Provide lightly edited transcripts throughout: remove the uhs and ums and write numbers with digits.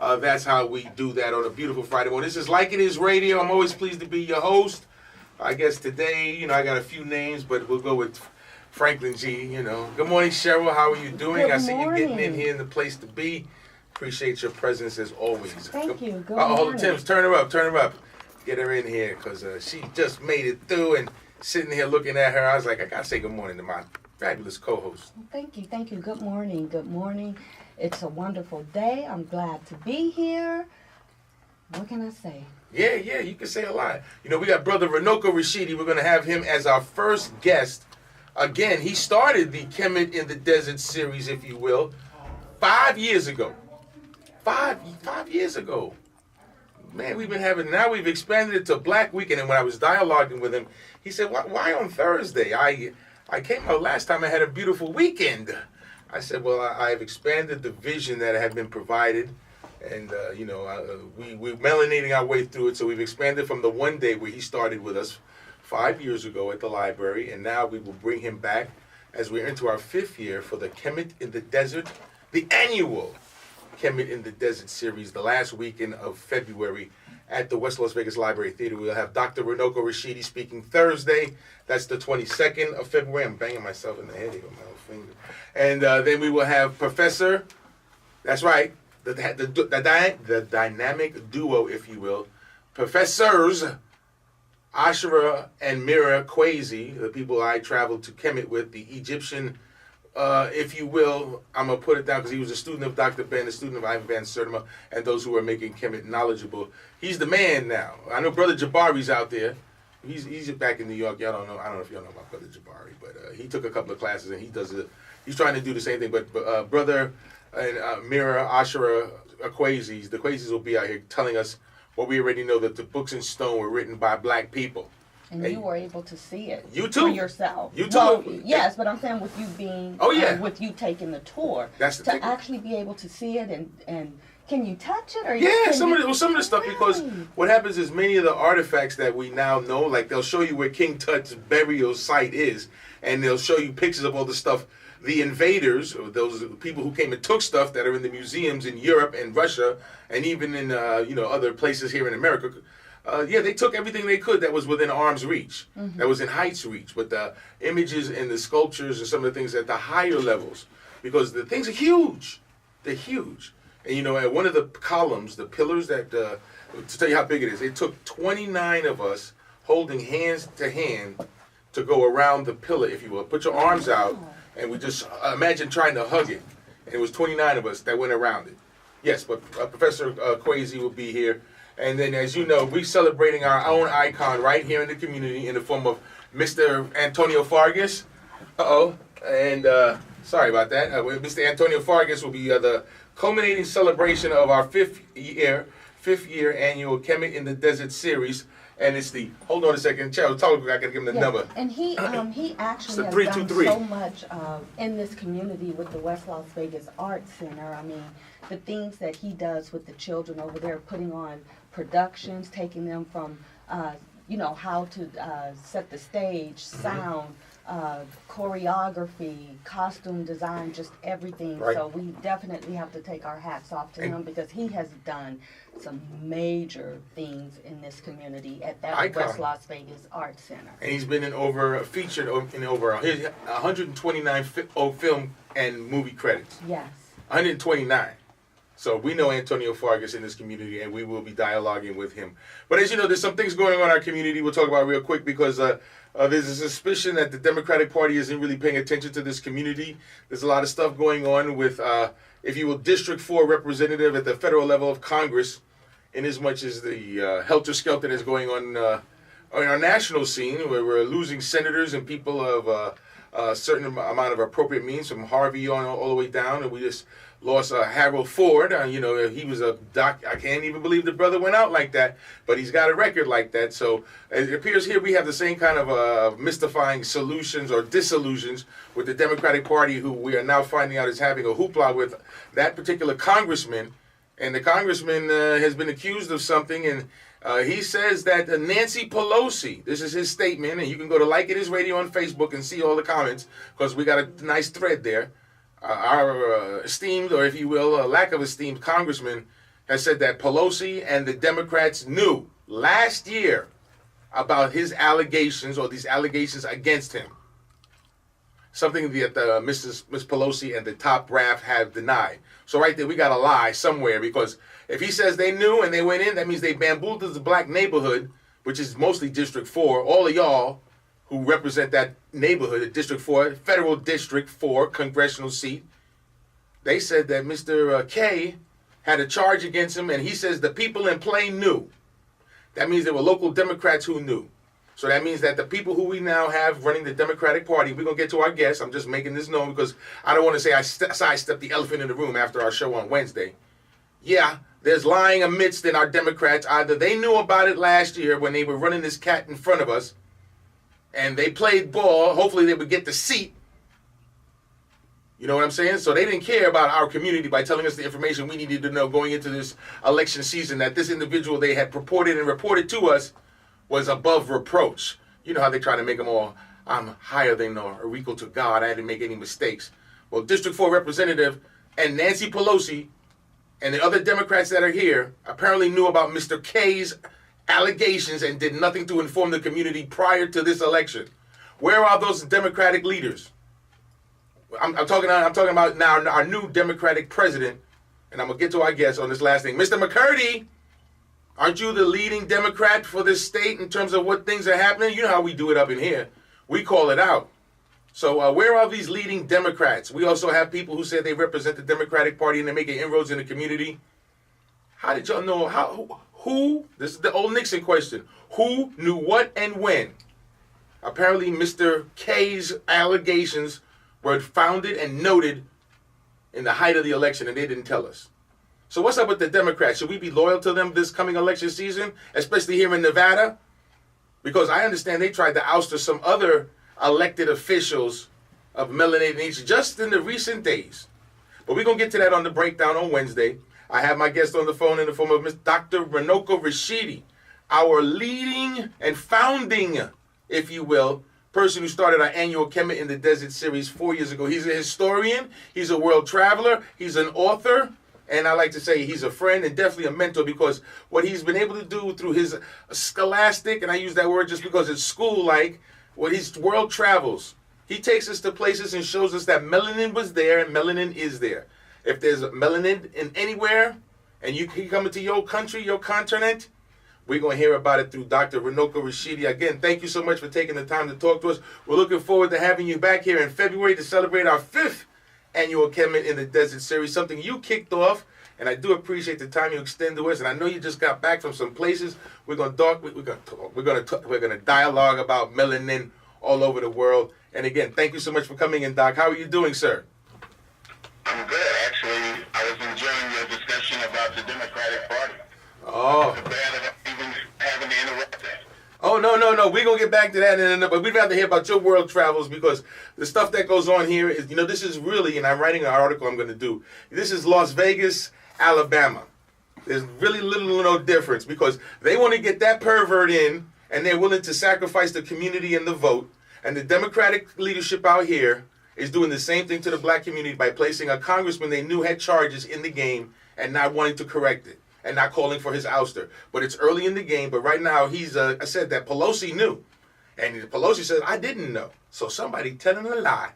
That's how we do that on a beautiful Friday morning. This is Like It Is Radio. I'm always pleased to be your host. I guess today, I got a few names, but we'll go with Franklyn G, Good morning, Sheryl. How are you doing? Good I see you morning. getting in here in the place to be. Appreciate your presence as always. Thank you. Good Hold on, morning. Tim, turn her up. Get her in here because she just made it through, and sitting here looking at her, I was like, I got to say good morning to my fabulous co-host. Thank you. Good morning. It's a wonderful day. I'm glad to be here. What can I say? Yeah, you can say a lot. We got brother Runoko Rashidi. We're going to have him as our first guest. Again, he started the Kemet in the Desert series, if you will, 5 years ago. 5 years ago. Man, now we've expanded it to Black Weekend. And when I was dialoguing with him, he said, why on Thursday? I came out last time, I had a beautiful weekend. I said, well, I've expanded the vision that had been provided. And, we're melanating our way through it. So we've expanded from the one day where he started with us 5 years ago at the library. And now we will bring him back as we're into our 5th year for the Kemet in the Desert, the annual Kemet in the Desert series, the last weekend of February at the West Las Vegas Library Theater. We'll have Dr. Runoko Rashidi speaking Thursday. That's the 22nd of February. I'm banging myself in the head here with my little finger. And then we will have Professor, that's right, the dynamic duo, if you will, Professors Ashera and Mira Kwesi, the people I traveled to Kemet with, the Egyptian, if you will, I'm going to put it down because he was a student of Dr. Ben, a student of Ivan Van Sertima, and those who are making Kemet knowledgeable. He's the man now. I know Brother Jabari's out there. He's back in New York. I don't know if y'all know about Brother Jabari, but he took a couple of classes and he's trying to do the same thing. But Brother and Mira, Ashera, Kwesi, the Kwesis will be out here telling us what we already know, that the books in stone were written by Black people. And you were able to see it you too. for yourself. You too. Well, yes, but I'm saying with you being, with you taking the tour, that's the to actually be able to see it and can you touch it? Or some of the stuff, because what happens is many of the artifacts that we now know, like they'll show you where King Tut's burial site is, and they'll show you pictures of all the stuff. The invaders, or those people who came and took stuff that are in the museums in Europe and Russia, and even in other places here in America. They took everything they could that was within arm's reach, that was in height's reach. But the images and the sculptures and some of the things at the higher levels, because the things are huge. They're huge. And at one of the columns, the pillars that, to tell you how big it is, it took 29 of us holding hands to hand to go around the pillar, if you will. Put your arms out, and we just imagine trying to hug it. And it was 29 of us that went around it. Yes, but Professor Kwesi will be here. And then, as you know, we're celebrating our own icon right here in the community in the form of Mr. Antonio Fargas. And sorry about that. Mr. Antonio Fargas will be the culminating celebration of our 5th year annual Kemet in the Desert series. And it's hold on a second, Charles, I got to give him the number. And he actually has done so much in this community with the West Las Vegas Art Center. I mean, the things that he does with the children over there, putting on productions, taking them from, how to set the stage, sound, choreography, costume design, just everything. Right. So we definitely have to take our hats off to him because he has done some major things in this community at that icon. West Las Vegas Art Center. And he's been featured in over 129 film and movie credits. Yes. 129. So we know Antonio Fargas in this community, and we will be dialoguing with him. But as you know, there's some things going on in our community we'll talk about real quick because there's a suspicion that the Democratic Party isn't really paying attention to this community. There's a lot of stuff going on with, if you will, District 4 representative at the federal level of Congress, in as much as the helter-skelter that's going on our national scene, where we're losing senators and people of a certain amount of appropriate means, from Harvey on all the way down, and we just lost Harold Ford. He was a doc. I can't even believe the brother went out like that, but he's got a record like that. So it appears here we have the same kind of mystifying solutions or disillusions with the Democratic Party, who we are now finding out is having a hoopla with that particular congressman. And the congressman has been accused of something, and he says that Nancy Pelosi, this is his statement, and you can go to Like It Is Radio on Facebook and see all the comments, because we got a nice thread there. Our esteemed, or if you will, lack of esteemed congressman has said that Pelosi and the Democrats knew last year about his allegations or these allegations against him. Something that Miss Pelosi and the top brass have denied. So right there, we got a lie somewhere, because if he says they knew and they went in, that means they bamboozled the black neighborhood, which is mostly District 4. All of y'all who represent that neighborhood, District 4, Federal District 4 congressional seat, they said that Mr. K had a charge against him, and he says the people in play knew. That means there were local Democrats who knew. So that means that the people who we now have running the Democratic Party, we're going to get to our guests. I'm just making this known because I don't want to say I sidestepped the elephant in the room after our show on Wednesday. Yeah, there's lying amidst in our Democrats. Either they knew about it last year when they were running this cat in front of us, and they played ball. Hopefully they would get the seat. You know what I'm saying? So they didn't care about our community by telling us the information we needed to know going into this election season, that this individual they had purported and reported to us was above reproach. You know how they try to make them all, I'm higher than or equal to God. I didn't make any mistakes. Well, District 4 Representative and Nancy Pelosi and the other Democrats that are here apparently knew about Mr. K's allegations and did nothing to inform the community prior to this election. Where are those Democratic leaders? I'm talking about now our new Democratic president, and I'm going to get to our guest on this last thing. Mr. McCurdy, aren't you the leading Democrat for this state in terms of what things are happening? You know how we do it up in here. We call it out. So where are these leading Democrats? We also have people who say they represent the Democratic Party and they're making inroads in the community. How did y'all know? Who? This is the old Nixon question. Who knew what and when? Apparently Mr. K's allegations were founded and noted in the height of the election, and they didn't tell us. So what's up with the Democrats? Should we be loyal to them this coming election season, especially here in Nevada? Because I understand they tried to ouster some other elected officials of melanated nature just in the recent days. But we're going to get to that on the breakdown on Wednesday. I have my guest on the phone in the form of Ms. Dr. Runoko Rashidi, our leading and founding, if you will, person who started our annual Kemet in the Desert series 4 years ago. He's a historian, he's a world traveler, he's an author, and I like to say he's a friend and definitely a mentor, because what he's been able to do through his scholastic, and I use that word just because it's school-like, what his world travels, he takes us to places and shows us that melanin was there and melanin is there. If there's melanin in anywhere, and you can come into your country, your continent, we're going to hear about it through Dr. Runoko Rashidi. Again, thank you so much for taking the time to talk to us. We're looking forward to having you back here in February to celebrate our 5th annual Kemet in the Desert series, something you kicked off, and I do appreciate the time you extend to us. And I know you just got back from some places. We're going to dialogue about melanin all over the world. And again, thank you so much for coming in, Doc. How are you doing, sir? I'm good, actually. I was enjoying your discussion about the Democratic Party. Oh. It's bad enough even having to interrupt that. Oh, no. We're going to get back to that. But we'd rather hear about your world travels, because the stuff that goes on here is, this is really, and I'm writing an article I'm going to do, this is Las Vegas, Alabama. There's really little or no difference, because they want to get that pervert in, and they're willing to sacrifice the community and the vote. And the Democratic leadership out here is doing the same thing to the black community by placing a congressman they knew had charges in the game and not wanting to correct it, and not calling for his ouster. But it's early in the game. But right now, I said that Pelosi knew. And Pelosi said, I didn't know. So somebody telling a lie.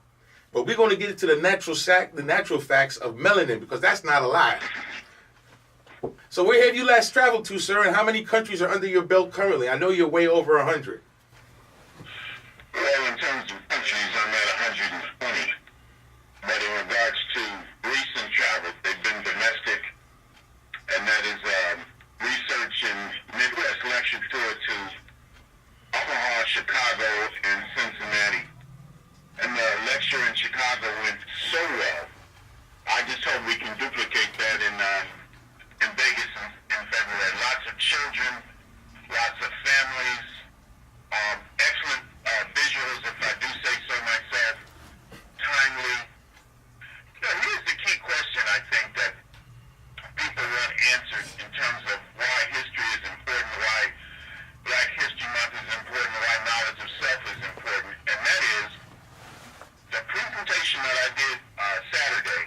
But we're going to get into the natural facts of melanin, because that's not a lie. So where have you last traveled to, sir, and how many countries are under your belt currently? I know you're way over 100. Well, in terms of countries, I'm at 120. But in regards to recent travel, they've been domestic, and that is research and Midwest lecture tour to Omaha, Chicago, and Cincinnati. And the lecture in Chicago went so well. I just hope we can duplicate that in Vegas in February. Lots of children, lots of families, excellent visuals, if I do say so myself, timely. Here's the key question, I think, that people want answered in terms of why history is important, why Black History Month is important, why knowledge of self is important, and that is the presentation that I did Saturday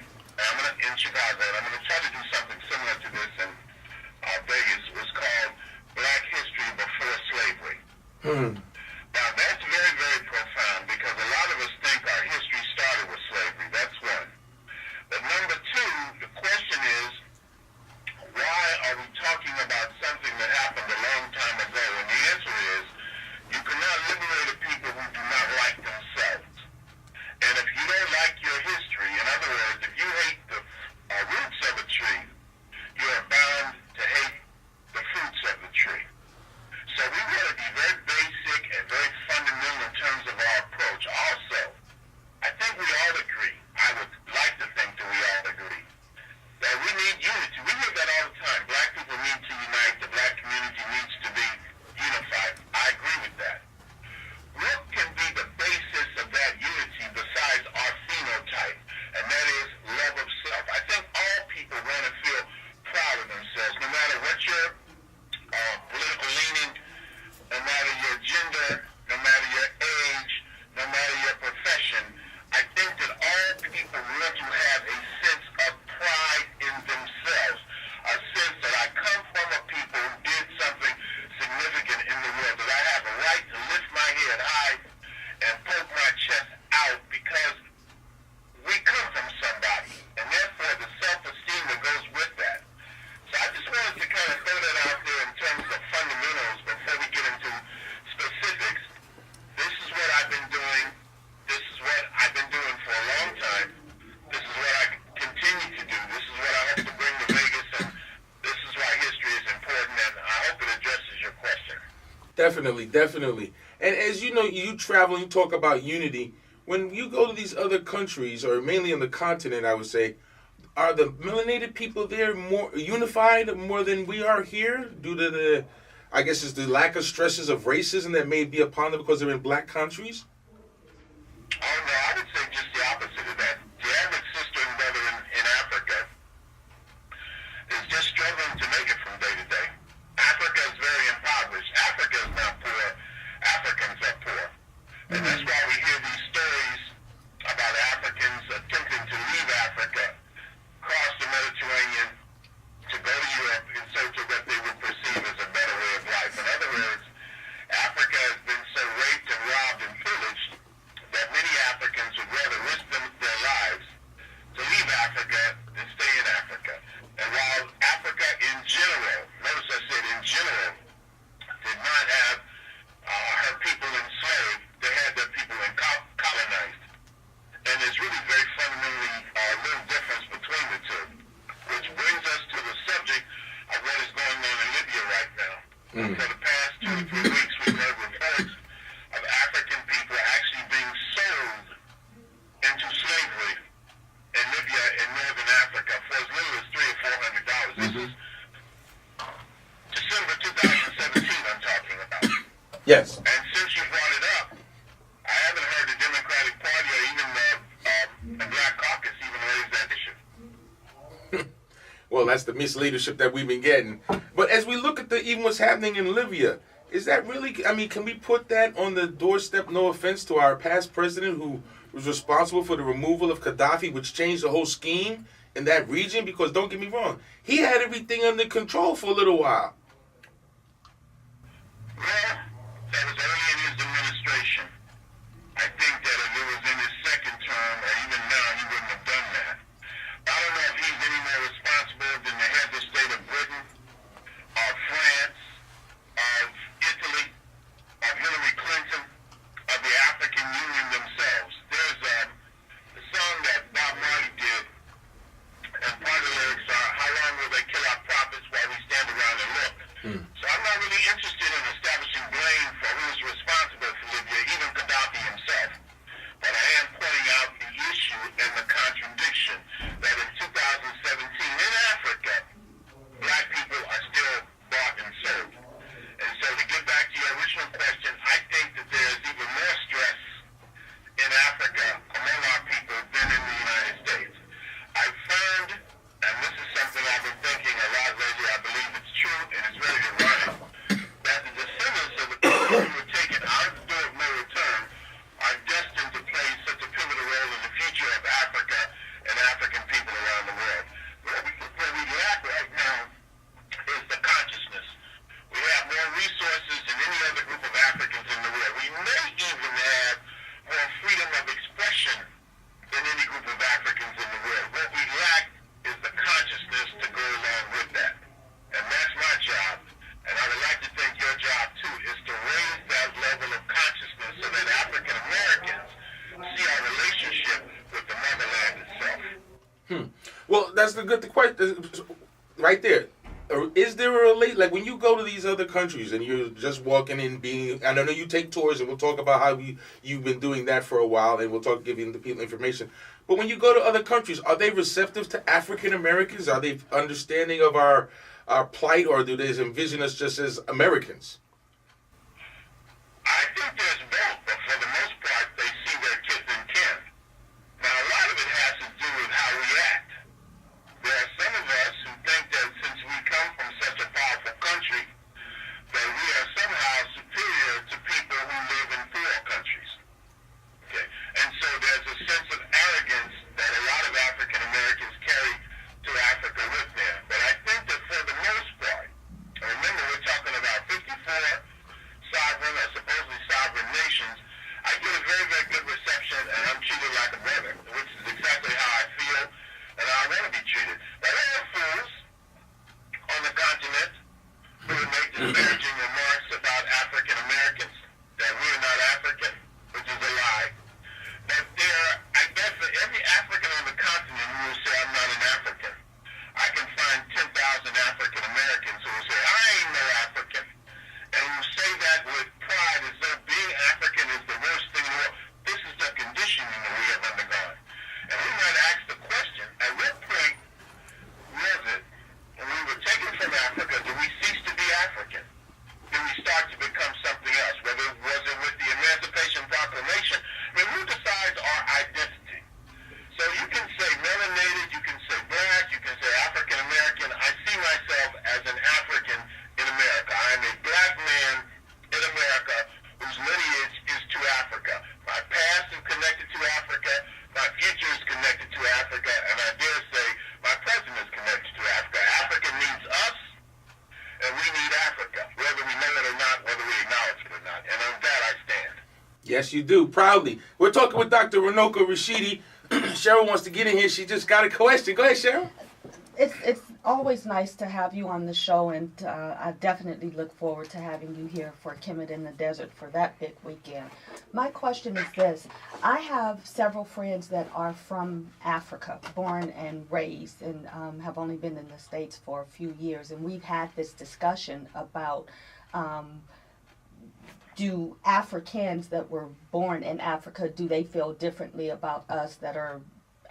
in Chicago, and I'm going to try to do something similar to this, and Vegas, was called Black History Before Slavery. Hmm. Now, that's very, very profound because a lot of us think our history started with slavery. That's one. But number two, the question is, why are we talking about something that happened a long time ago? And the answer is, you cannot liberate a people who do not like themselves. And if you don't like your history, in other words, if you hate the roots of a tree, you are bound to hate the fruits of the tree. So we want to be very basic and very fundamental in terms of our approach. Also, I think we all agree, I would like to think that we all agree, that we need unity. We hear that all the time. Black people need to unite. The black community needs to be unified. I agree with that. What can be the basis of that unity besides our phenotype? And that is love of self. I think all people want to feel proud of themselves, no matter what your political leaning, no matter your gender, no matter your age, no matter your profession. I think that all people want to have a sense of pride in themselves, a sense that I come from a people who did something significant in the world, that I have a right to lift my head high and poke my chest out because we come from somebody, and therefore the self-esteem that goes with that. So I just wanted to kind of throw that out there in terms of fundamentals before we get into specifics. This is what I've been doing. This is what I've been doing for a long time. This is what I continue to do. This is what I hope to bring to Vegas, and this is why history is important, and I hope it addresses your question. Definitely, definitely. And as you know, you travel and you talk about unity. When you go to these other countries, or mainly on the continent, I would say, are the melanated people there more unified more than we are here due to the, I guess it's the lack of stresses of racism that may be upon them because they're in black countries? Oh, no, I would say just the opposite of that. The average sister and brother in Africa is just struggling to make it from day to day. Africa is very impoverished. Africa is not poor. Africans are poor. And that's why we hear these stories about Africans attempting to leave Africa, cross the Mediterranean, to go to Europe in search of what they would perceive as a better way of life. In other words, Africa has been so raped and robbed and pillaged that many Africans would rather risk their lives to leave Africa than stay in Africa. And while Africa in general, notice I said in general, did not have her people enslaved, they had their people colonized. And there's really very fundamentally little difference between the two, which brings us to the subject of what is going on in Libya right now. For the past 2 or 3 weeks, we've heard reports of African people actually being sold into slavery in Libya in northern Africa for as little as $300 or $400. This is December 2017 I'm talking about. Yes. And since you brought it up, I haven't heard the Democratic Party or even the Black Caucus even raise that issue. Well, that's the misleadership that we've been getting. But as we look at even what's happening in Libya, is that really, I mean, can we put that on the doorstep, no offense to our past president who was responsible for the removal of Gaddafi, which changed the whole scheme in that region? Because don't get me wrong, he had everything under control for a little while. Well, that was early in his administration. I think that if it was in his second term, or even now, he wouldn't have done that. I don't know if he's any more responsible than the head of the state of Britain, of France, of Italy, of Hillary Clinton, of the African Union themselves. There's the song that Bob Marley did, and part of the lyrics are, how long will they kill our prophets while we stand around and look? So I'm not really interested in establishing blame for who's responsible for Libya, even Gaddafi himself. So that's the question right there. Is there a like when you go to these other countries and you're just walking in, I know you take tours, and we'll talk about how you've been doing that for a while, and we'll giving the people information. But when you go to other countries, are they receptive to African Americans? Are they understanding of our plight, or do they envision us just as Americans? I think there's both, but for the most part, they see their kids in kin. Now, a lot of it has to do with how we act. There are some of us who think that since we come from such a powerful country, that we are somehow superior to people who live in poor countries. Okay? And so there's a sense of arrogance that a lot of African Americans carry to Africa with them. But I think that for the most part, remember we're talking about 54 sovereign or supposedly sovereign nations, I get a very, very good reception, and I'm treated like a brother, which is exactly how I feel and how I want to be treated. But there are fools on the continent who would make disparaging remarks about African Americans, that we are not African, which is a lie. But I bet for every African on the continent who will say I'm not an African, I can find 10,000 African Americans who will say I ain't no African. And you say that with pride as though being African is the worst thing in the world. This is the conditioning that we have undergone. And we might ask the question, at what point was it when we were taken from Africa, do we cease to be African? Do we start to become something else? Whether was it with the Emancipation Proclamation? I mean, who decides our identity? So you can say melanated, you can say black, you can say African American. I see myself as an African in America. I am a black man in America whose lineage is to Africa. My past is connected to Africa, my future is connected to Africa, and I dare say my present is connected to Africa. Africa needs us, and we need Africa, whether we know it or not, whether we acknowledge it or not. And on that I stand. Yes, you do, proudly. We're talking with Dr. Runoko Rashidi. Sheryl wants to get in here. She just got a question. Go ahead, Sheryl. It's always nice to have you on the show, and I definitely look forward to having you here for Kemet in the Desert for that big weekend. My question is this. I have several friends that are from Africa, born and raised, and have only been in the States for a few years, and we've had this discussion about do Africans that were born in Africa, do they feel differently about us that are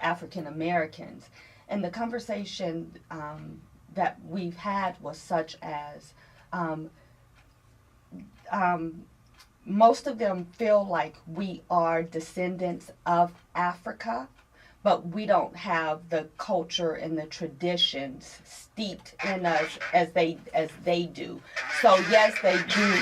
African Americans? And the conversation that we've had was such as most of them feel like we are descendants of Africa, but we don't have the culture and the traditions steeped in us as they do. So yes, they do.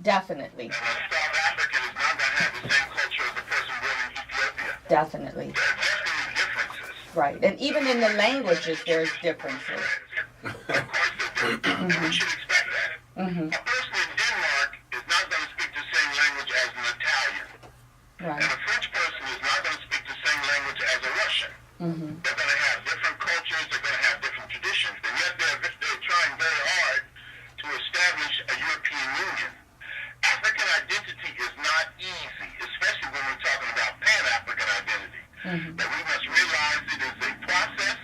Definitely. And a South African is not going to have the same culture as the person born in Ethiopia. Definitely. There are definitely differences. Right. And even in the languages, there's differences. Of course there are. And we should expect that. Mm-hmm. A person in Denmark is not going to speak the same language as an Italian. Right. And a French person is not going to speak the same language as a Russian. Mm-hmm. They're going to have different cultures. They're going to have different traditions. And yet they're trying very hard to establish a European Union. African identity is not easy, especially when we're talking about Pan-African identity. Mm-hmm. But we must realize it is a process,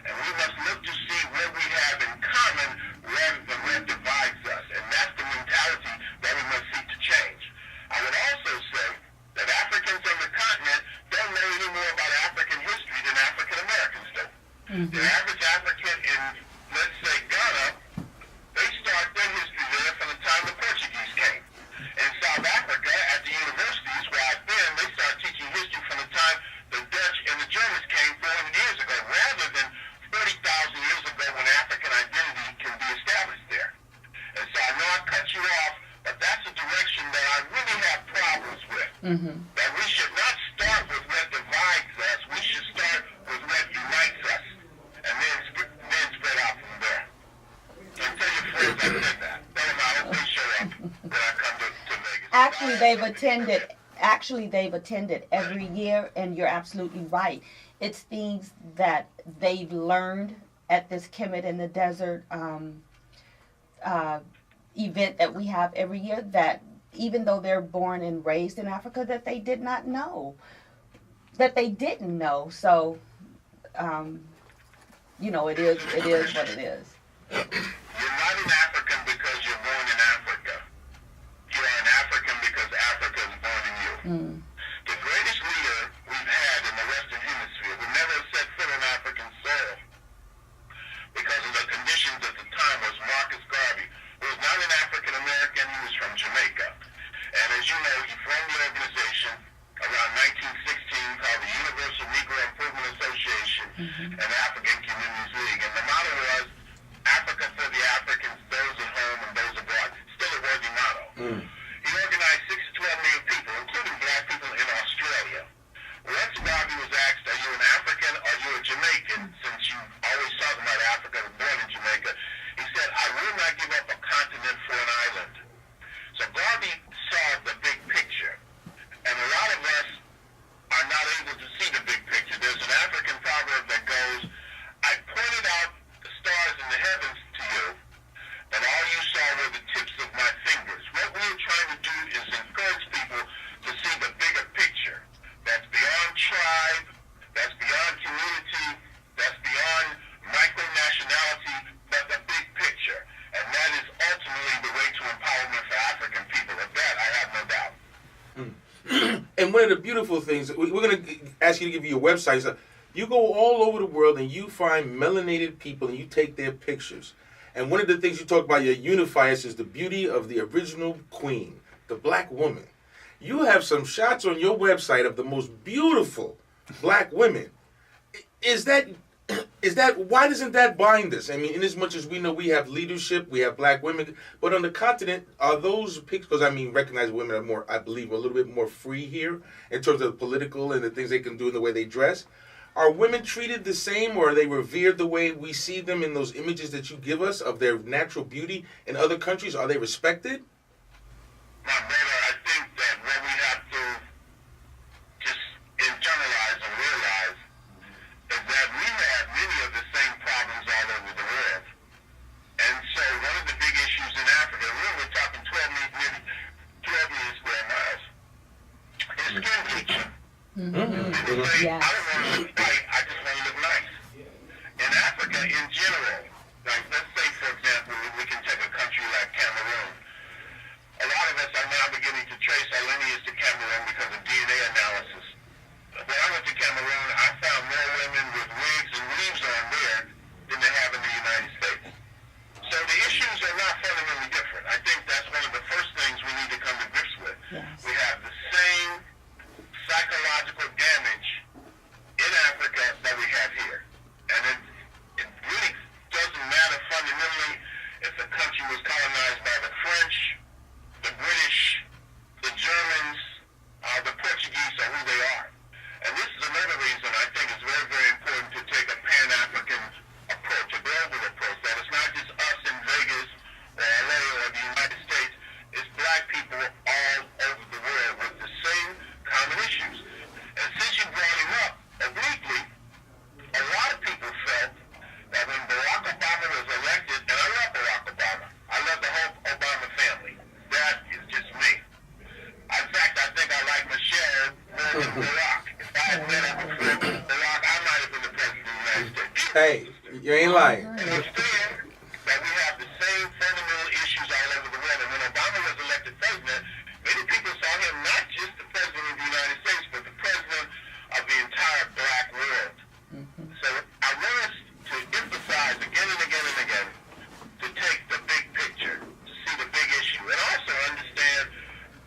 and we must look to see what we have in common rather than what divides us. And that's the mentality that we must seek to change. I would also say that Africans on the continent don't know any more about African history than African Americans do. Mm-hmm. The average African in, let's say, Ghana, they start their history there from the time the Portuguese came. In South Africa, at the universities where I've been, they start teaching history from the time the Dutch and the Germans came 400 years ago, rather than 40,000 years ago when African identity can be established there. And so I know I cut you off, but that's a direction that I really have problems with. Mm-hmm. That we should not start with what divides us, we should start with what unites us, and then spread out from there. And tell your friends I said that. Tell them I hope they show up when I come to Vegas. Actually, they've attended every year, and you're absolutely right. It's things that they've learned at this Kemet in the Desert event that we have every year, that even though they're born and raised in Africa, that they did not know. that they didn't know. So, you know, it is what it is. You're not an African because you're born in Africa. You are an African because Africa is born in you. The greatest leader we've had in the Western Hemisphere who never set foot on African soil because of the conditions at the time was Marcus Garvey, who was not an African American, he was from Jamaica. And as you know, he formed the organization around 1916 called the Universal Negro Improvement Association and African Communities League. And the motto was Africa for the Africans, those at home and those abroad. Still a worthy motto. He organized 6 to 12 million people, including black people in Australia. Once Garvey was asked, are you an African or are you a Jamaican, since you always talk about Africa, born in Jamaica, he said, I will not give up a continent for an island. So Garvey saw the big picture. And a lot of us are not able to see the big picture. There's an African proverb that goes, I pointed out the stars in the heavens to you, but all you saw were the tips of my fingers. What we're trying to do is encourage people to see the bigger picture. That's beyond tribe, that's beyond community, that's beyond micro-nationality, but the big picture. And that is ultimately the way to empowerment for African people. Of that, I have no doubt. And one of the beautiful things, we're going to ask you to give you your website. So you go all over the world and you find melanated people and you take their pictures. And one of the things you talk about, your unifiers, is the beauty of the original queen, the black woman. You have some shots on your website of the most beautiful black women. Why doesn't that bind us? I mean, in as much as we know we have leadership, we have black women, but on the continent, are those pictures, because I mean, recognized women are more, I believe, a little bit more free here in terms of the political and the things they can do and the way they dress. Are women treated the same, or are they revered the way we see them in those images that you give us of their natural beauty in other countries? Are they respected? My brother, I think that what we have to just internalize and realize is that we have many of the same problems all over the world. And so one of the big issues in Africa, we're talking 12 million square miles, is skin bleaching. People say, I don't want to look white, I just want to look nice. In Africa, in general, like let's say, for example, we can take a country like Cameroon. A lot of us are now beginning to trace our lineage to Cameroon because of DNA analysis. When I went to Cameroon, I found more women with wigs and weaves on there than they have in the United States. So the issues are not fundamentally different. I think that's one of the first things we need to come to grips with. Yes. We have the same psychological damage in Africa that we have here. And it really doesn't matter fundamentally if the country was colonized by the French, the British, the Germans, the Portuguese, or who they are. And this is another reason I think it's very, very important to take a Pan-African approach, a global approach, that it's not just us in Vegas or LA or the United States, it's black people all over the world with the same common issues. And since you brought him up obliquely, a lot of people felt that when Barack Obama was elected, and I love Barack Obama, I love the whole Obama family. That is just me. In fact, I think I like Michelle more than Barack. If I had met her before Barack, I might have been the president of the United States. Hey, you ain't lying. And understand that we have the same fundamental issues all over the world. And when Obama was elected president, many people saw him not just the president of the United States, but the president of the entire black world. So I want us to emphasize again and again and again to take the big picture, to see the big issue, and also understand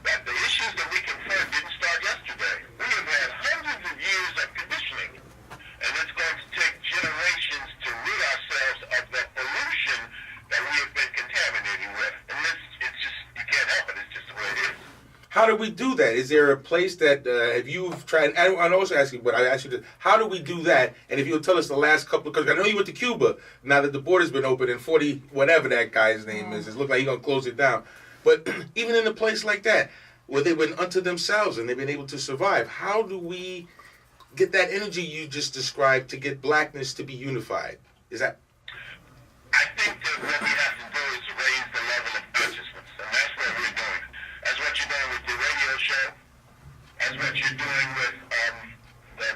that the issues that we confront didn't start yesterday. We have had hundreds of years of conditioning, and it's going to take generations to rid ourselves of the pollution that we have been contaminated with. And it's just, you can't help it, it's just the way it is. How do we do that? Is there a place that, if you've tried, and I'll also ask you, but I asked you, how do we do that? And if you'll tell us the last couple, because I know you went to Cuba, now that the border's been open, and 40, whatever that guy's name is, it looks like he's going to close it down. But even in a place like that, where they've been unto themselves and they've been able to survive, how do we get that energy you just described to get blackness to be unified? Is that? I think that what we have to do is raise the level of consciousness, and that's what we're doing. That's what you're doing with your radio show. That's what you're doing with the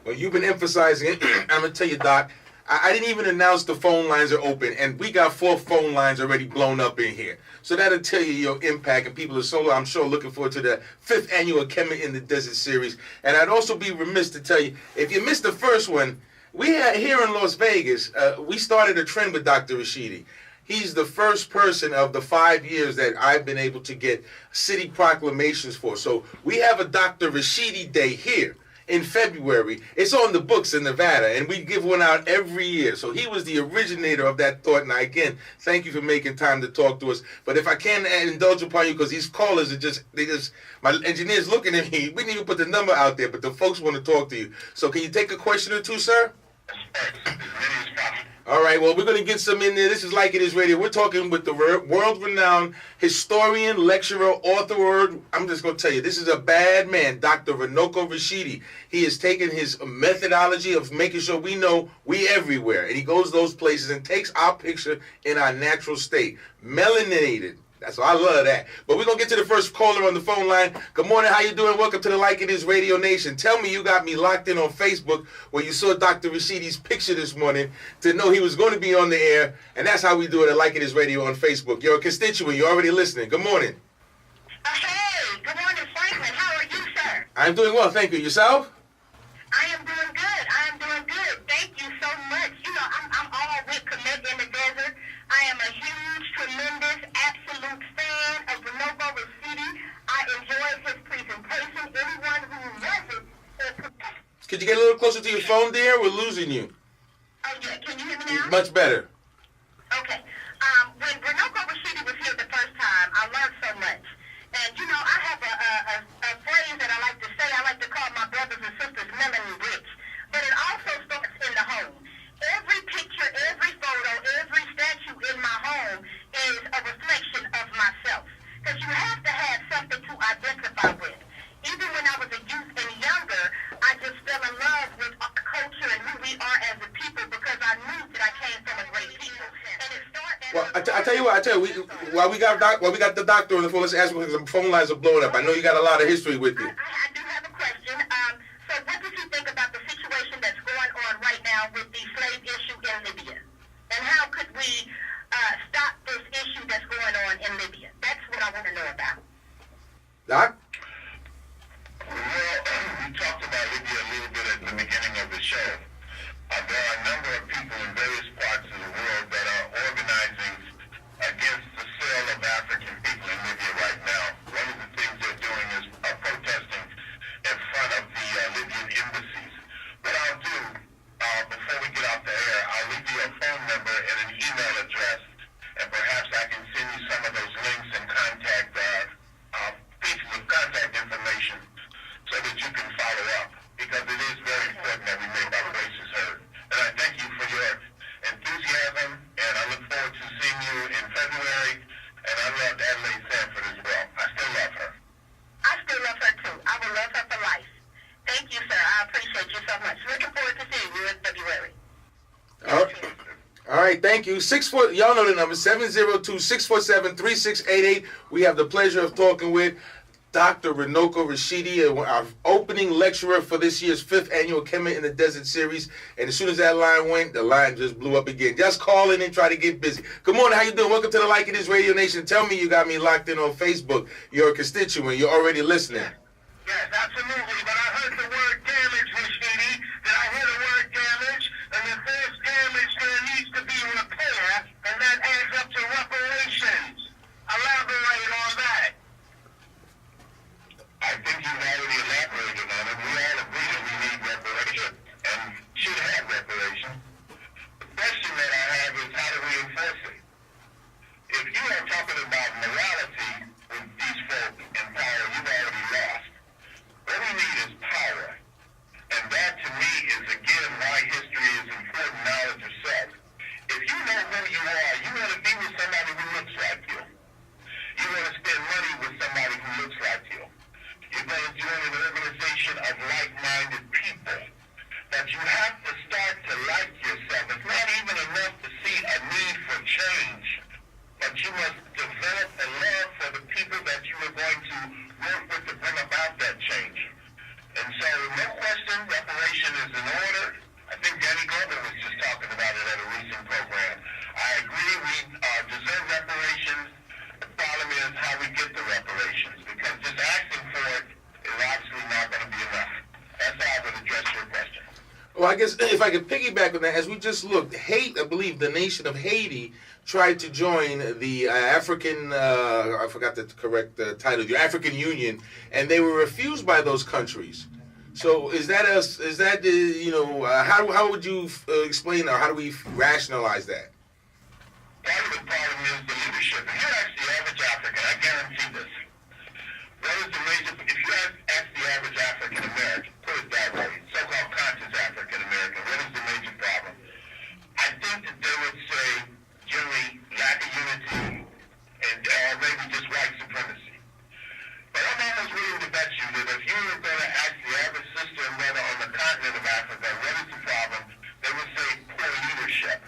Well, you've been emphasizing it. I'm going to tell you, Doc, I didn't even announce the phone lines are open, and we got 4 phone lines already blown up in here. So that'll tell you your impact, and people are so, I'm sure, looking forward to the 5th annual Kemet in the Desert series. And I'd also be remiss to tell you, if you missed the first one, we had here in Las Vegas, we started a trend with Dr. Rashidi. He's the first person of the 5 years that I've been able to get city proclamations for. So we have a Dr. Rashidi Day here in February. It's on the books in Nevada, and we give one out every year. So he was the originator of that thought. And again, thank you for making time to talk to us. But if I can indulge upon you, because these callers are my engineer's looking at me. We didn't even put the number out there, but the folks want to talk to you. So can you take a question or two, sir? All right, well, we're going to get some in there. This is Like It Is Radio. We're talking with the world-renowned historian, lecturer, author. I'm just going to tell you, this is a bad man, Dr. Runoko Rashidi. He has taken his methodology of making sure we know we everywhere. And he goes those places and takes our picture in our natural state. Melanated. So I love that. But we're going to get to the first caller on the phone line. Good morning. How you doing? Welcome to the Like It Is Radio Nation. Tell me you got me locked in on Facebook where you saw Dr. Rashidi's picture this morning to know he was going to be on the air. And that's how we do it at Like It Is Radio on Facebook. You're a constituent. You're already listening. Good morning. Hey, good morning, Franklyn. How are you, sir? I'm doing well. Thank you. Yourself? I am doing good. Thank you so much. You know, I'm all with Kemet in the Desert. I am a huge, tremendous, absolute fan of Runoko Rashidi. I enjoyed his presentation. Anyone who wasn't... Could you get a little closer to your phone, dear? We're losing you. Oh, yeah. Can you hear me now? Much better. Okay. When Runoko Rashidi was here the first time, I learned so much. And, you know, I have a phrase that I like to say. I like to call my brothers and sisters Melanin rich. But it also starts in the home. Every picture, every photo, every statue in my home is a reflection of myself. Because you have to have something to identify with. Even when I was a youth and younger, I just fell in love with culture and who we are as a people because I knew that I came from a great people. And it started... Well, I tell you, while we got the doctor on the phone, let's ask him because the phone lines are blowing up. I know you got a lot of history with you. I do have a question. So what does he think about the situation that's going on right now with the slave issue in Libya? And how could we stop this issue that's going on in Libya? That's what I want to know about. Doc? Well, we talked about Libya a little bit at the beginning of the show. There are a number of people in various parts of the world that are organizing against the sale of African people in Libya right now. One of the things they're doing is protesting in front of the Libyan embassies. What I'll do, before we get off the air, I'll leave you a phone number and an email address, and perhaps I can send you some of those links and contact pieces of contact information so that you can follow up, because it is very important that we make our voices heard. And I thank you for your enthusiasm, and I look forward to seeing you in February, and I loved Adelaide Sanford as well. I still love her. I still love her too. I will love her for life. Thank you, sir. I appreciate you so much. Looking forward to seeing you in February. All right, thank you. Y'all know the number, 702-647-3688. We have the pleasure of talking with Dr. Runoko Rashidi, our opening lecturer for this year's 5th annual Kemet in the Desert series. And as soon as that line went, the line just blew up again. Just call in and try to get busy. Good morning. How you doing? Welcome to the Like It Is Radio Nation. Tell me you got me locked in on Facebook. You're a constituent. You're already listening. Yes, absolutely. But I heard the word damage, Rashidi. Did I hear the word damage? And if there's damage, there needs to be repair, and that adds up to reparations. Elaborate on that. I think you've already elaborated on it. We all agree that we need reparation and should have reparation. The question that I have is how do we enforce it? If you are talking about morality with these folk in power, you've already lost. What we need is power. And that to me is again why history is important knowledge of self. If you know who you are, you want to be with somebody who looks like you. You want to spend money with somebody who looks like you. You're going to join an organization of like-minded people. But you have to start to like yourself. It's not even enough to see a need for change. But you must develop a love for the people that you are going to work with to bring about that change. And so, no question, reparation is is in order. I think Danny Garvey was just talking about it at a recent program. I agree we deserve reparations. The problem is how we get the reparations, because just asking for it is obviously not going to be enough. That's how I would address your question. Well, I guess if I could piggyback on that, as we just looked, I believe the nation of Haiti tried to join the African, I forgot the correct title, the African Union, and they were refused by those countries. So how would you explain, or how do we rationalize that? Part of the problem is the leadership. If you ask the average African, I guarantee this. If you ask the average African American, put it that way, so-called conscious African American, what is the major problem? I think that they would say generally lack of unity and maybe just white supremacy. But I'm almost willing to bet you that if you were going to ask the average sister and brother on the continent of Africa, what is the problem, they would say poor leadership.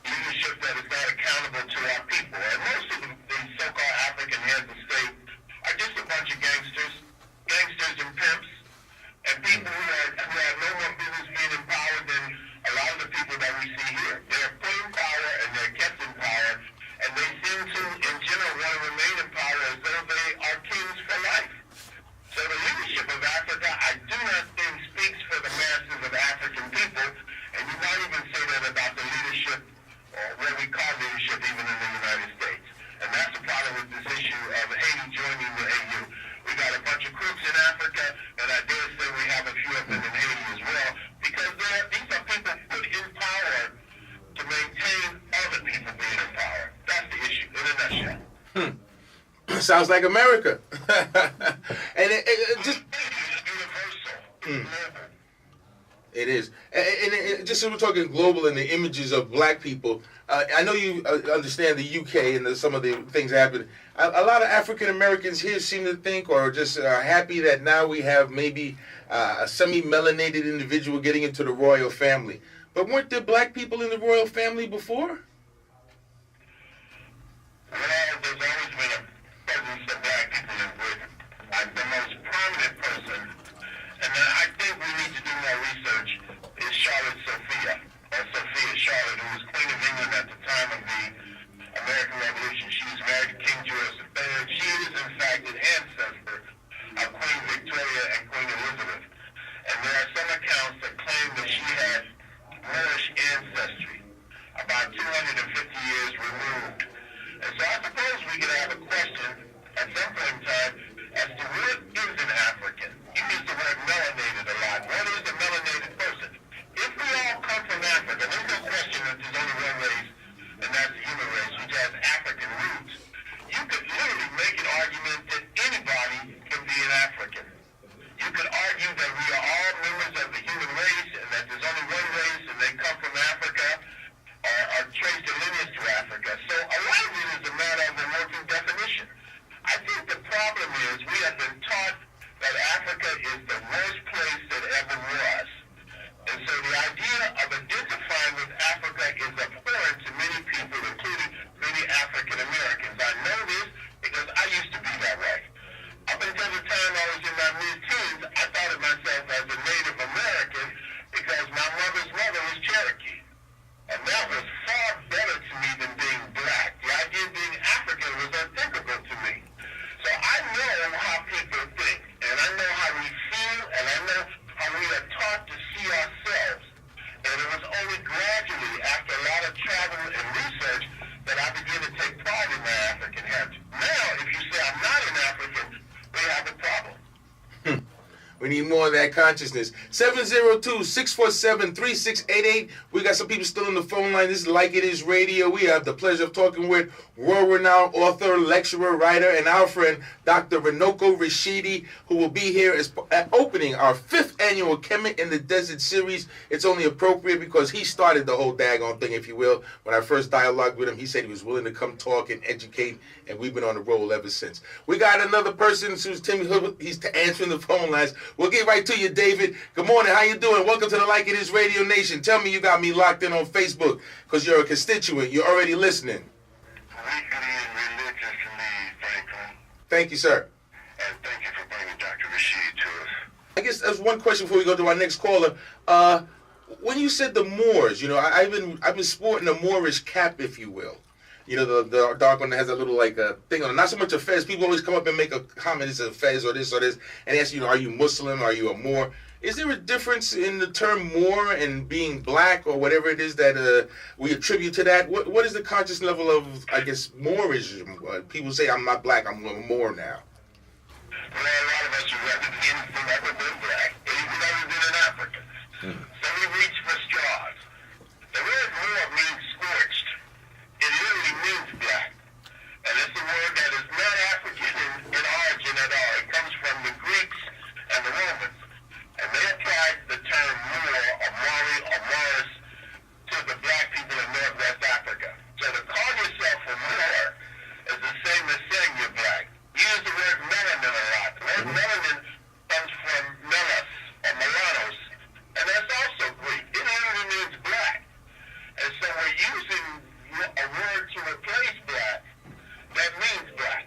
Leadership that is not accountable to our people. And most of the so-called African heads of state are just a bunch of gangsters and pimps, and people who have no more business being in power than a lot of the people that we see here. They're put in power and they're kept in power, and they seem to, in general, want to remain in power as though they are kings for life. So the leadership of Africa, I do not think speaks for the masses of African people, and you might even say that about the leadership, or what we call leadership, even in the United States. And that's the problem with this issue of Haiti joining the AU. We got a bunch of crooks in Africa, and I dare say we have a few of them in Haiti as well, because these are people put in power to maintain other people being in power. That's the issue, in a nutshell. Sounds like America. And it just... It's universal. It is. And just so we're talking global and the images of black people, I know you understand the UK and some of the things that happen. A lot of African Americans here seem to think, or just are happy that now we have maybe a semi-melanated individual getting into the royal family. But weren't there black people in the royal family before? Well, there's always been a presence of black people in Britain. I'm the most prominent person, and I think we need to do more research, is Charlotte Sophia, Charlotte, who was Queen of England at the time of the American Revolution. She was married to King George III. She is, in fact, an ancestor of Queen Victoria and Queen Elizabeth. And there are some accounts that claim that she had Moorish ancestry, about 250 years removed. And so I suppose we could have a question at some point in time as to what is an African. You use the word melanated a lot. What is a melanated person? If we all come from Africa, there's no question that there's only one race, and that's the human race, which has African roots. You could literally make an argument that anybody can be an African. You could argue that we are all members of the human race, and that there's only one race, and they come from Africa, or are traced in lineage to Africa. So a lot of it is a matter of a working definition. I think the problem is we have been taught that Africa is the worst place that ever was. And so the idea of identifying with Africa is abhorrent to many people, including many African Americans. I know this because I used to be that way. Up until the time I was in my mid-teens, I thought of myself as a Native American because my mother's mother was Cherokee. And that was far better to me than being black. The idea of being African was unthinkable to me. So I know how people think, and I know how we feel, and I know how we are taught to see ourselves. And it was only gradually, after a lot of travel and research, that I began to take pride in my African heritage. Now, if you say I'm not an African, we have a problem. We need more of that consciousness. 702-647-3688. We got some people still on the phone line. This is Like It Is Radio. We have the pleasure of talking with world-renowned author, lecturer, writer, and our friend, Dr. Runoko Rashidi, who will be here as opening our 5th annual Kemet in the Desert series. It's only appropriate because he started the whole daggone thing, if you will. When I first dialogued with him, he said he was willing to come talk and educate, and we've been on the roll ever since. We got another person who's Timmy Hood. He's answering the phone lines. We'll get right to you, David. Good morning. How you doing? Welcome to the Like It Is Radio Nation. Tell me you got me locked in on Facebook because you're a constituent. You're already listening. Legally and religiously, Franklin. Thank you, sir. And thank you for bringing Dr. Rashid to us. I guess there's one question before we go to our next caller. When you said the Moors, you know, I've been sporting a Moorish cap, if you will. You know, the dark one that has a little like a thing on it. Not so much a fez. People always come up and make a comment, it's a fez or this, and ask, you know, are you Muslim? Are you a Moor? Is there a difference in the term Moor and being black or whatever it is that we attribute to that? What is the conscious level of, I guess, Moorism? People say, I'm not black, I'm a Moor now. Well, a lot of us are representing from never been black, and even never been an African. So we reach for straws. The word Moor means scorched. It literally means black. And it's a word that is not African in origin at all. It comes from the Greeks and the Romans. And they applied the term Moor or Mari or Morris to the black people in Northwest Africa. So to call yourself a Moor is the same as saying you're black. Use the word melanin a lot. The word melanin comes from melas or melanos, and that's also Greek. It literally means black. And so we're using a word to replace black that means black.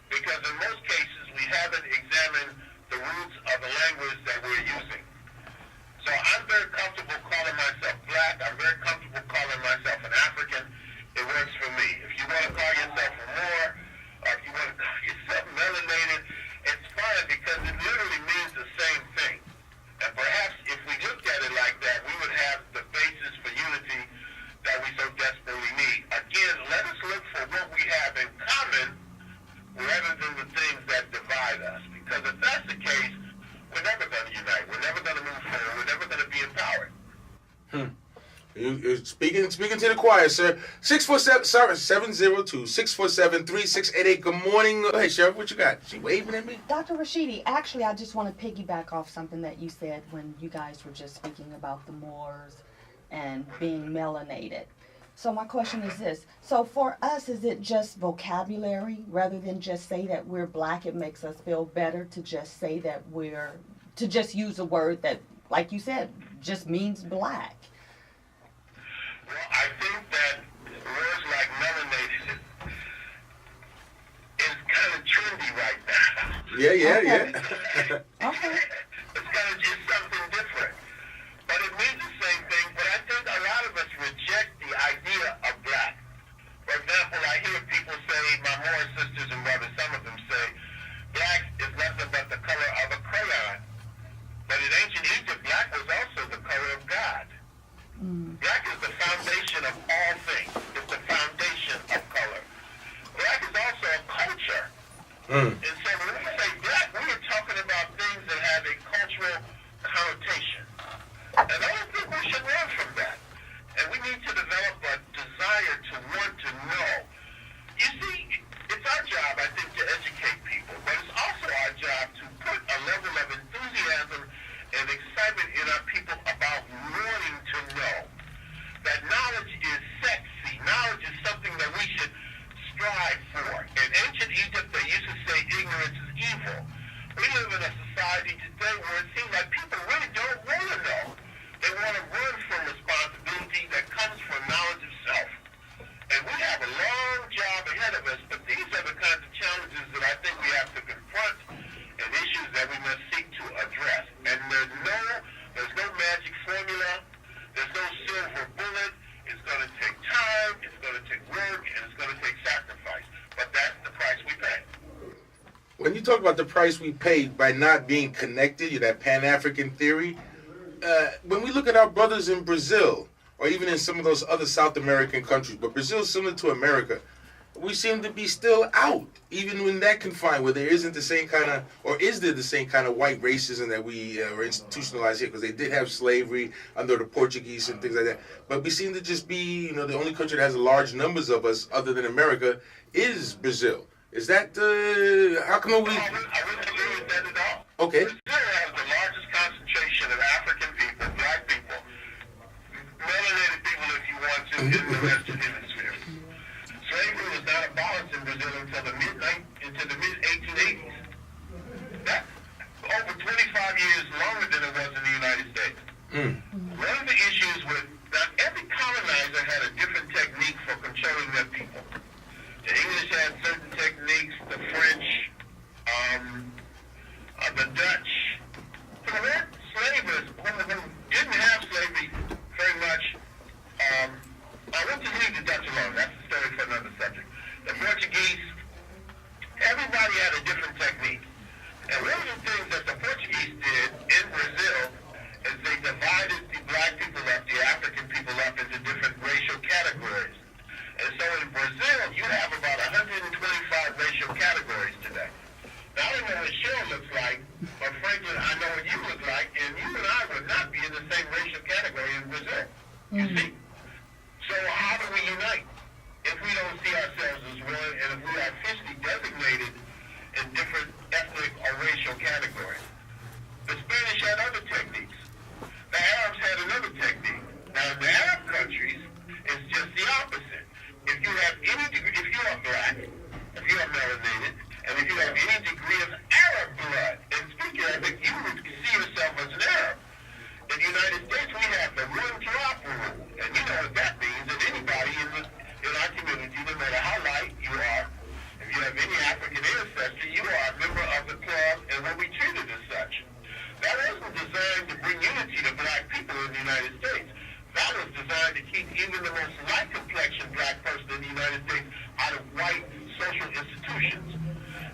Because in most cases, we haven't examined the roots of the language that we're using. So I'm very comfortable calling myself black. I'm very comfortable calling myself an African. It works for me. If you want to call yourself a Moor, or if you want to call yourself melanated, it's fine because it literally means the same thing. And perhaps if we looked at it like that, we would have the basis for unity that we so desperately need. Again, let us look for what we have in common rather than the things that divide us. Because if that's the case, we're never going to unite. We're never going to move forward. We're never going to be empowered. You're speaking to the choir, sir. 647-702-647-3688. Good morning. Hey, Sheryl, what you got? She waving at me? Dr. Rashidi, actually, I just want to piggyback off something that you said when you guys were just speaking about the Moors and being melanated. So my question is this. So for us, is it just vocabulary rather than just say that we're black? It makes us feel better to just say that to just use a word that, like you said, just means black. Well, I think that words like melanated is kind of trendy right now. Yeah. Okay. It's kind of just something different. But it means the same thing, but I think a lot of us reject the idea of black. For example, I hear people say, my Moor sisters and brothers, some of them say, black is nothing but the color of a crayon. But in ancient Egypt, black was also the color of God. Black is the foundation of all things. It's the foundation of color. Black is also a culture. And so when we say black, we are talking about things that have a cultural connotation. And I don't think we should run from that. And we need to develop a desire to want to know. You see, it's our job, I think, to educate people. But it's also our job to put a level of enthusiasm and excitement in our people about wanting to know. That knowledge is sexy. Knowledge is something that we should strive for. In ancient Egypt, they used to say ignorance is evil. We live in a society today where it seems like people really don't want to know. They want to run from responsibility that comes from knowledge of self. And we have a long job ahead of us, but these are the kinds of challenges that I think we have to confront and issues that we must seek to address. And there's no magic formula. There's no silver bullet. It's going to take time, it's going to take work, and it's going to take sacrifice. But that's the price we pay. When you talk about the price we pay by not being connected, that Pan-African theory, when we look at our brothers in Brazil, or even in some of those other South American countries, but Brazil is similar to America, we seem to be still out, even when that confined, where there isn't the same kind of, or is there the same kind of white racism that we are institutionalized here, because they did have slavery under the Portuguese and things like that. But we seem to just be, the only country that has large numbers of us, other than America, is Brazil. Is that, how come we... I wouldn't agree with that at all. Okay. Brazil has the largest concentration of African people, black people, melanated people if you want to, in the Western Hemisphere. Slavery was not abolished in Brazil until the mid-1880s. That's over 25 years longer than it was in the United States. One of the issues with that, every colonizer had a different technique for controlling their people. The English had certain techniques, the French, the Dutch, for the You see? So how do we unite if we don't see ourselves as one, and if we are officially designated in different ethnic or racial categories? The Spanish had other techniques. The Arabs had another technique. Now, in the Arab countries, it's just the opposite. If you have any degree, if you are black, if you are melanated, and if you have any degree of Arab blood, and speak Arabic, you would see yourself as an Arab. In the United States, we have the one-drop rule, and you know what that means. That anybody in our community, no matter how light you are, if you have any African ancestry, you are a member of the club and will be treated as such. That wasn't designed to bring unity to black people in the United States. That was designed to keep even the most light-complexion black person in the United States out of white social institutions.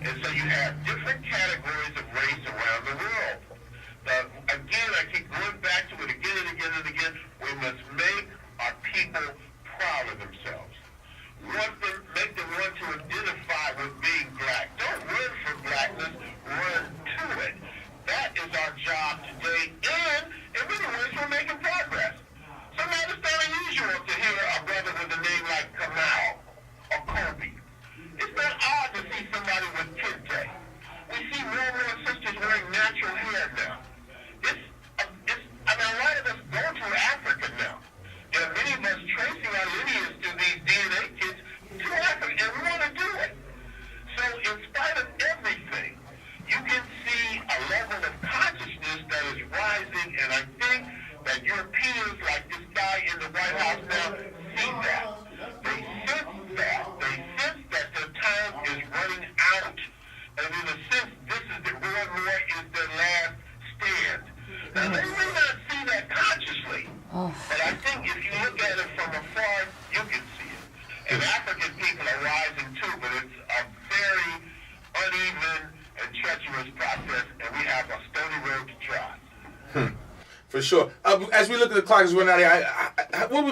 And so you have different categories of race around the world. Again, I keep going back to it again and again and again. We must make our people proud of themselves. Make them want to identify with being black. Don't run for blackness, run to it. That is our job today, and in many ways we're making progress. Sometimes it's not unusual to hear a brother with a name like Kamal or Kobe. It's not odd to see somebody with kente. We see more and more sisters wearing natural hair now. A lot of us go to Africa now. There are many of us tracing our lineage through these DNA kits to Africa, and we want to do it. So in spite of everything, you can see a level of consciousness that is rising, and I think that Europeans, like this guy in the White House now, see that. They sense that. They sense that their time is running out. And in a sense, this is more and more is their last stand. Now, they may not see that consciously, but I think if you look at it from afar, you can see it. And African people are rising too, but it's a very uneven and treacherous process, and we have a stony road to try. For sure. As we look at the clock, as we're running out,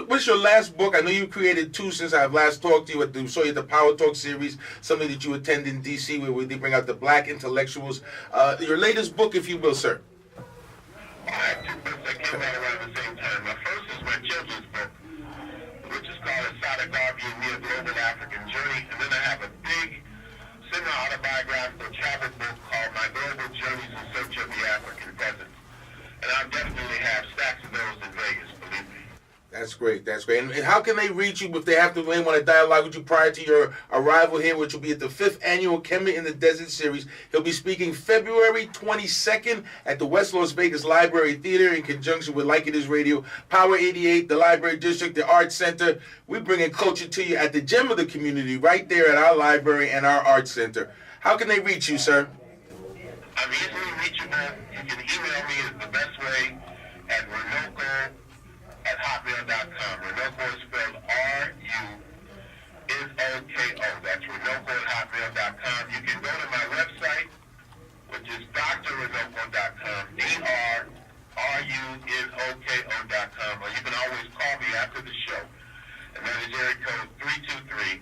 what's your last book? I know you created two since I've last talked to you. Saw you at the Power Talk series, something that you attend in D.C., where they bring out the black intellectuals. Your latest book, if you will, sir. I have two books that came out around the same time. My first is my children's book, which is called Garvey and Me, A Global African Journey. And then I have a big semi-autobiographical travel book called My Global Journeys in Search of the African Presence. And I'll definitely have stacks of those in Vegas, believe me. That's great. That's great. And how can they reach you if they have to want to dialogue with you prior to your arrival here, which will be at the 5th Annual Kemet in the Desert Series? He'll be speaking February 22nd at the West Las Vegas Library Theater in conjunction with Like It Is Radio, Power 88, the Library District, the Arts Center. We bring in culture to you at the gem of the community right there at our library and our Arts Center. How can they reach you, sir? I'm easily reachable. You can email me is the best way at Runoko@hotmail.com. Runoko is spelled R-U-N-O-K-O. That's Runoko@hotmail.com. You can go to my website, which is drrunoko.com, drrunoko.com, or you can always call me after the show. And that is area code 323